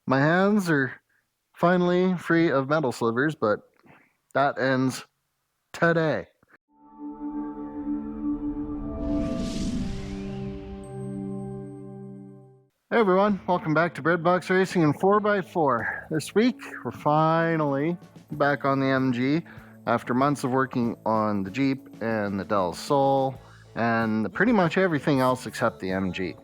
My hands are finally free of metal slivers, but that ends today. Hey everyone, welcome back to Breadbox Racing in 4x4. This week, we're finally back on the MG after months of working on the Jeep and the Del Sol and pretty much everything else except the MG.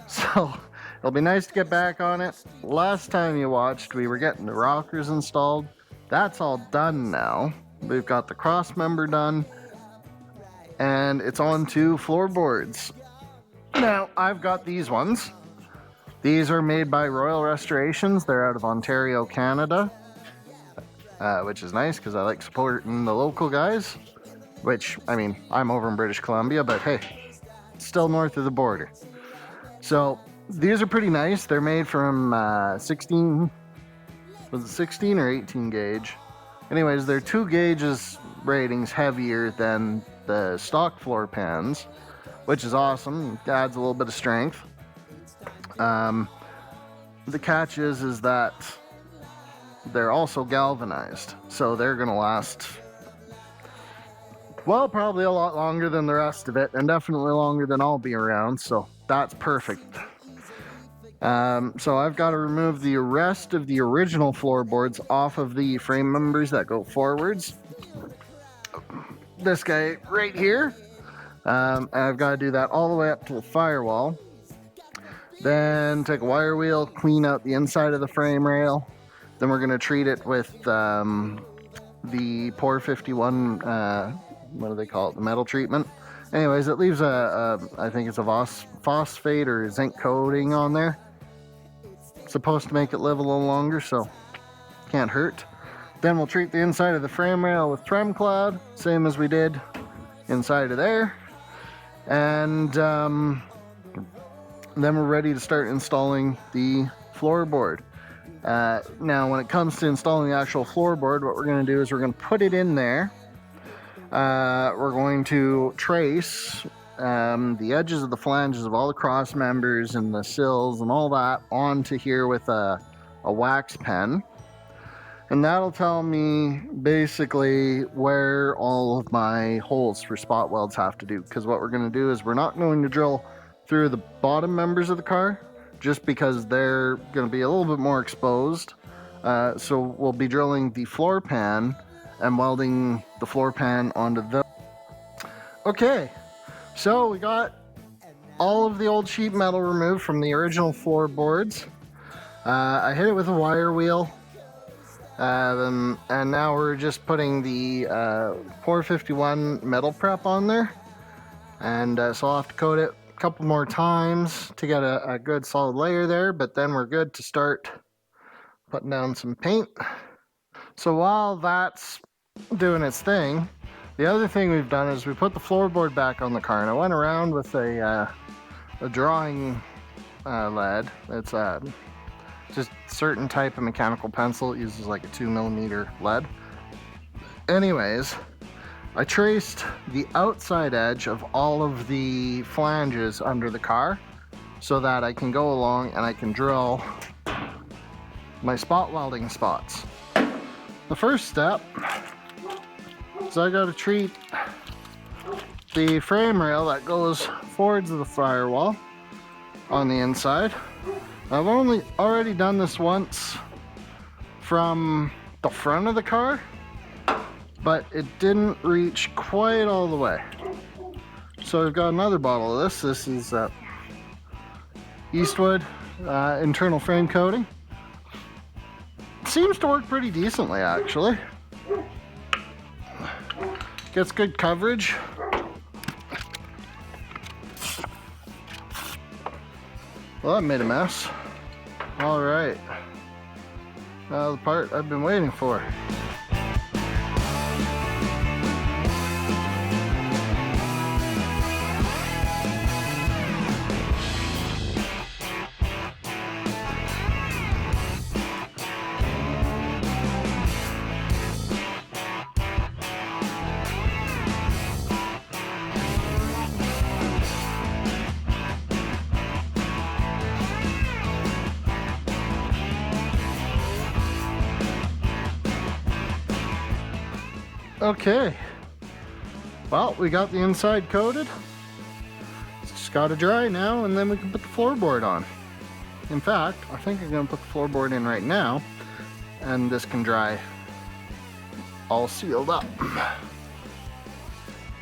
So, it'll be nice to get back on it. Last time you watched, we were getting the rockers installed. That's all done now. We've got the cross member done, and it's on to floorboards. Now, I've got these ones. These are made by Royal Restorations. They're out of Ontario, Canada, which is nice because I like supporting the local guys, which, I mean, I'm over in British Columbia, but hey, it's still north of the border. So, these are pretty nice. They're made from 16 or 18 gauge? Anyways, they're 2 gauges ratings heavier than the stock floor pans, which is awesome. It adds a little bit of strength. The catch is that they're also galvanized, so they're going to last, well, probably a lot longer than the rest of it, and definitely longer than I'll be around, so that's perfect. So I've got to remove the rest of the original floorboards off of the frame members that go forwards. This guy right here. And I've got to do that all the way up to the firewall. Then take a wire wheel, clean out the inside of the frame rail. Then we're going to treat it with the Por 51, what do they call it, the metal treatment. Anyways, it leaves I think it's a phosphate or zinc coating on there. It's supposed to make it live a little longer, so can't hurt. Then we'll treat the inside of the frame rail with Trem Cloud, same as we did inside of there. And then we're ready to start installing the floorboard. Now, when it comes to installing the actual floorboard, what we're going to do is we're going to put it in there. We're going to trace the edges of the flanges of all the cross members and the sills and all that onto here with a wax pen. And that'll tell me basically where all of my holes for spot welds have to do. Because what we're going to do is we're not going to drill through the bottom members of the car, just because they're going to be a little bit more exposed. So we'll be drilling the floor pan and welding the floor pan onto the... Okay, so we got all of the old sheet metal removed from the original floorboards. I hit it with a wire wheel. And now we're just putting the Por 51 metal prep on there. And so I'll have to coat it a couple more times to get a good solid layer there, but then we're good to start putting down some paint. So while that's doing its thing, the other thing we've done is we put the floorboard back on the car, and I went around with a drawing lead. It's just certain type of mechanical pencil. It uses like a 2mm lead. Anyways, I traced the outside edge of all of the flanges under the car so that I can go along and I can drill my spot welding spots. The first step is I got to treat the frame rail that goes forwards of the firewall on the inside. I've already done this once from the front of the car, but it didn't reach quite all the way. So I've got another bottle of this. This is Eastwood internal frame coating. Seems to work pretty decently, actually. Gets good coverage. Well, that made a mess. All right. Now the part I've been waiting for. Okay, well, we got the inside coated. It's just got to dry now, and then we can put the floorboard on. In fact, I think I'm going to put the floorboard in right now, and this can dry all sealed up.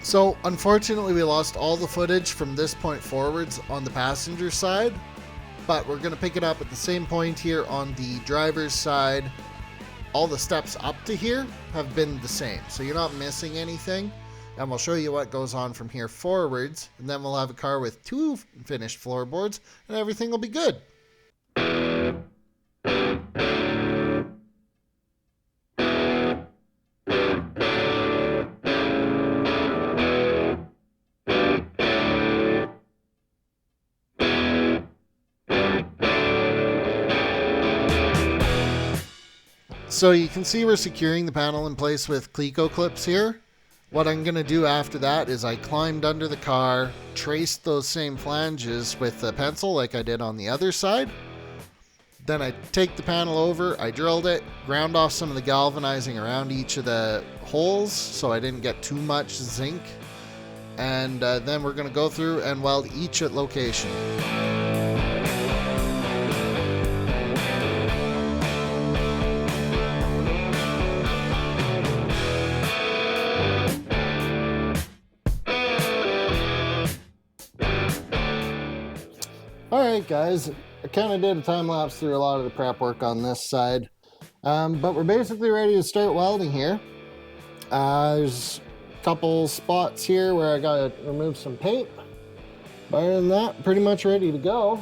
So unfortunately we lost all the footage from this point forwards on the passenger side, but we're going to pick it up at the same point here on the driver's side. All the steps up to here have been the same, so you're not missing anything, and we'll show you what goes on from here forwards, and then we'll have a car with 2 finished floorboards and everything will be good. So you can see we're securing the panel in place with Cleco clips here. What I'm going to do after that is I climbed under the car, traced those same flanges with a pencil like I did on the other side. Then I take the panel over, I drilled it, ground off some of the galvanizing around each of the holes so I didn't get too much zinc. And then we're going to go through and weld each at location. Alright guys, I kind of did a time lapse through a lot of the prep work on this side, but we're basically ready to start welding here. There's a couple spots here where I gotta remove some paint, but other than that, pretty much ready to go.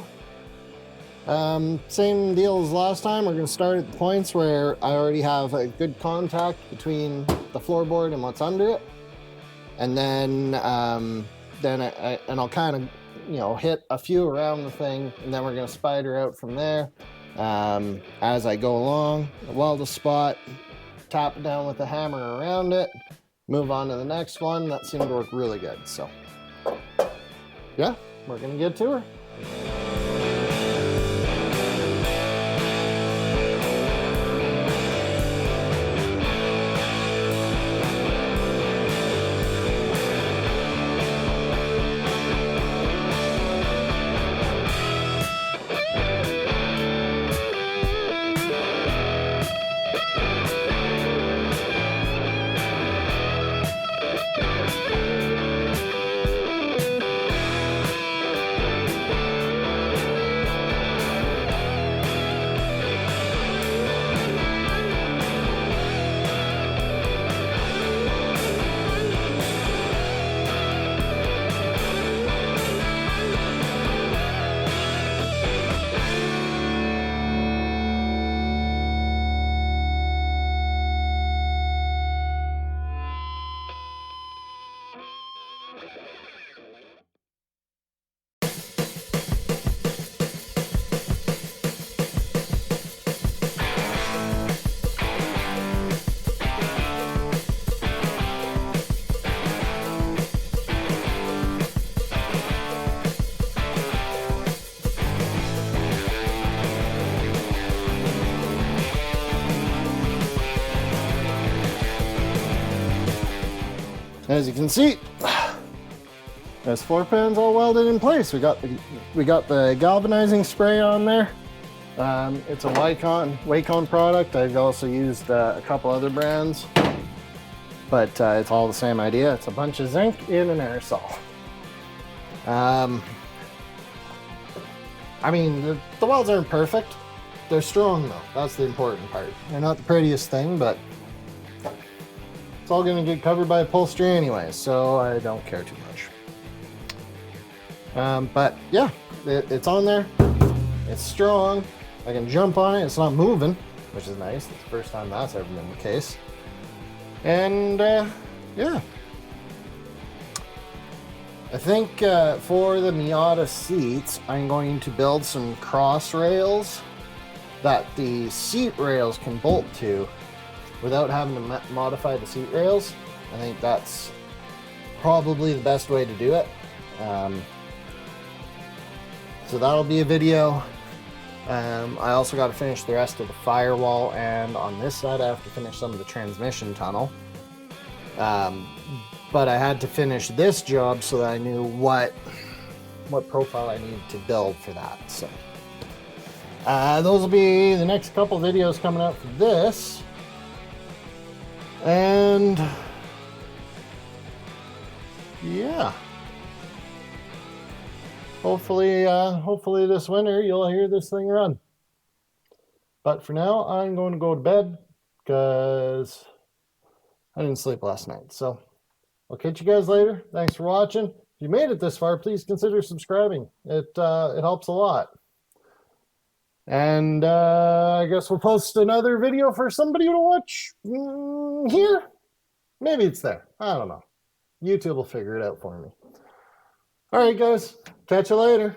Same deal as last time, we're going to start at the points where I already have a good contact between the floorboard and what's under it, and then I'll kind of hit a few around the thing, and then we're going to spider out from there as I go along. Weld a spot, tap it down with the hammer around it, move on to the next one. That seemed to work really good. So yeah, we're going to get to her. As you can see, there's 4 pans all welded in place. We got the galvanizing spray on there. It's a Wacom product. I've also used a couple other brands, but it's all the same idea. It's a bunch of zinc in an aerosol. I mean, the welds aren't perfect. They're strong though. That's the important part. They're not the prettiest thing, but it's all going to get covered by upholstery anyway, so I don't care too much. But yeah, it's on there. It's strong. I can jump on it. It's not moving, which is nice. It's the first time that's ever been the case. And yeah. I think for the Miata seats, I'm going to build some cross rails that the seat rails can bolt to without having to modify the seat rails. I think that's probably the best way to do it. So that'll be a video. I also got to finish the rest of the firewall, and on this side I have to finish some of the transmission tunnel. But I had to finish this job so that I knew what profile I needed to build for that. So those will be the next couple videos coming out for this. And yeah, hopefully this winter you'll hear this thing run. But for now, I'm going to go to bed because I didn't sleep last night. So I'll catch you guys later. Thanks for watching. If you made it this far, please consider subscribing. It helps a lot. And I guess we'll post another video for somebody to watch here. Maybe it's there. I don't know. YouTube will figure it out for me. All right, guys. Catch you later.